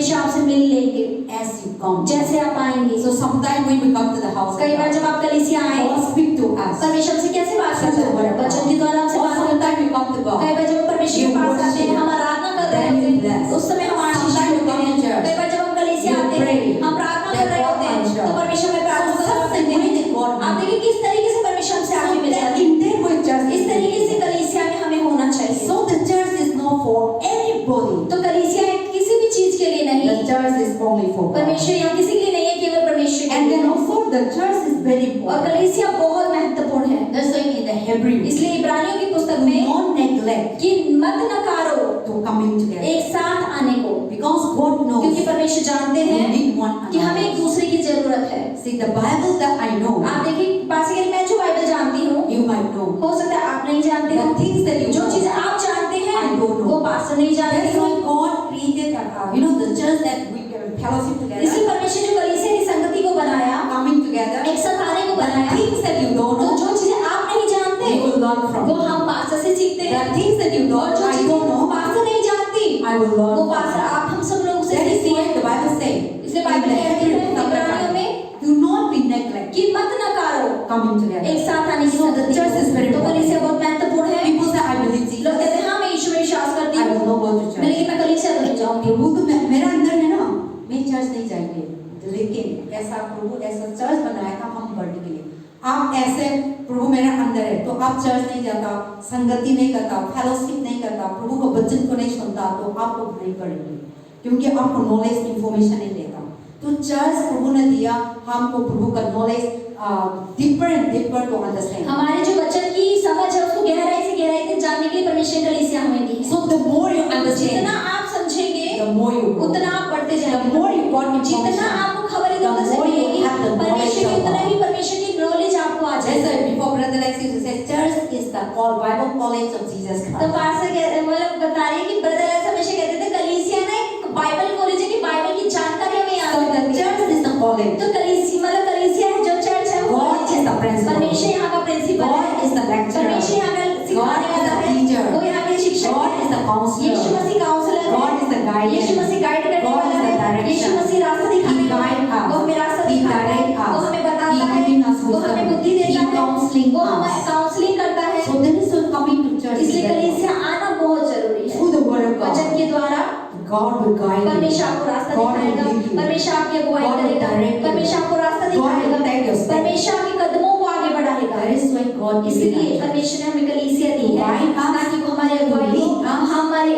परमेश्वर आपसे मिल लेंगे as you come. जैसे आप आएंगे। So sometimes when we come to the house, कई बार जब आप कलीसिया आए, God speak to us. परमेश्वर हमसे कैसे बात करता है? वचन के द्वारा हमसे Or बात करता है। sometimes we come to God. कई बार जब हम परमेश्वर के पास आते हैं, हम आराधना कर रहे होते हैं, उस समय हम आशीष होते हैं। कई बार जब हम कलीसिया आते हैं, हम प्रार्थना कर रहे होते हैं, तो परमेश्वर में प्रार्थना कर रहे होते हैं। आप देखिए किस तरीके से परमेश्वर हमसे आगे मिल जाता है। इस तरीके से कलीसिया में हमें होना चाहिए। So the church is not for anybody. तो कलीसिया किसी भी चीज के लिए नहीं, The church is only for God. परमेश्वर यहाँ किसी के लिए नहीं है, केवल परमेश्वर के And लिए। then also the church is very और important. कलीसिया बहुत महत्वपूर्ण है। That's why in the Hebrew, इसलिए इब्रानियों की पुस्तक में don't neglect कि मत नकारो to coming together. एक साथ आने को, Because God knows क्योंकि परमेश्वर जानते we हैं need one कि हमें another. एक दूसरे की जरूरत है। See, the Bible that I know, आप देखिए पासी मैं जो बाइबल जानती हूँ, you might know. हो सकता है आप नहीं जानते हो। The things that you जो know, चीज आप जानते हैं I don't know. वो पास्टर नहीं जानते That's हो। why God created, the church that we can fellowship together, इसी परमेश्वर जो कलीसिया की संगति को बनाया, coming together. एक साथ आने को The बनाया, things that you don't तो know, जो चीजें आप नहीं जानते you will learn from वो me. हम पास्टर से सीखते The हैं। things that you और don't, जो I चीजें don't know, पास्टर नहीं जानती I will learn वो from पास्टर you. आप हम सब लोगों से That is सीखते why हैं। the Bible says, इसलिए in बाइबल the कहती है Hebrew, इब्रानियों में do not be neglected कि मत नकारो coming together. एक साथ आने की So the संगति church is very को। तो कलीसिया बहुत महत्वपूर्ण है। People say, I believe लोग Jesus. कहते हैं हाँ मैं यीशु में विश्वास करती I will हूँ, not go to church. लेकिन मैं कलीसिया तो नहीं जाऊंगी। प्रभु तो मेरा अंदर है ना, मैं चर्च नहीं जाएंगे, लेकिन ऐसा प्रभु ऐसा चर्च बनाया था हम बढ़ने के लिए। आप ऐसे प्रभु मेरा अंदर है तो आप चर्च नहीं जाता, संगति नहीं करता, फेलोशिप नहीं करता, प्रभु को वचन को नहीं सुनता, तो आप लोग नहीं करेंगे, क्योंकि आपको नॉलेज इंफॉर्मेशन नहीं देता। तो चर्च प्रभु ने दिया हमको प्रभु का knowledge deeper and deeper to understand. हमारे जो वचन की समझ है उसको गहराई से गहराई तक जानने के लिए परमेश्वर कलीसिया हमें दी है। So the more you understand, जितना आप समझेंगे the more you grow. उतना आप बढ़ते The जाएंगे। more you got जितना information, आपको खबर इधर उधर से the more you मिलेगी, have the knowledge परमेश्वर की of उतना God. ही परमेश्वर की नॉलेज आपको आ That's जाएगी। why before Brother Alex used to say, church is the Bible college of Jesus तो Christ. पास्टर मतलब बता रहे हैं कि ब्रदर ऐसा हमेशा कहते थे कलीसिया ना एक बाइबल कॉलेज है कि बाइबल की जानकारी हमें याद So the करती है। church is the college. तो कलीसिया मतलब कलीसिया है जो चर्च है वो God college is the principal. परमेश्वर यहाँ का प्रिंसिपल है। God is the lecturer. परमेश्वर यहाँ का God सिखाने is वाला the है। teacher. वो यहाँ के शिक्षक God है। is the counselor. Yishu Masih counsellor है। God is the guide. Yishu Masih guide करने God वाला is the है। direction. यीशु मसीह रास्ता दिखाने He वाला guide है। us. वो हमें रास्ता He दिखाता है। direct us. वो हमें बताता He है। giving us वो wisdom. हमें बुद्धि He देता है। counseling वो us. हमें काउंसलिंग करता है। So there is a coming to church. इसलिए कलीसिया आना बहुत जरूरी है। Through the word of God. वचन के द्वारा God will guide you. परमेश्वर आपको रास्ता God will दिखाएगा। lead you. परमेश्वर आपकी अगुवाई God will करेगा। direct you. परमेश्वर आपको रास्ता God will दिखाएगा। take your steps. परमेश्वर आपके कदमों को आगे बढ़ाएगा। That is why God is इसलिए परमेश्वर ने हमें कलीसिया दी है Guide us. ताकि वो हमारी अगुवाई Lead us. हमारी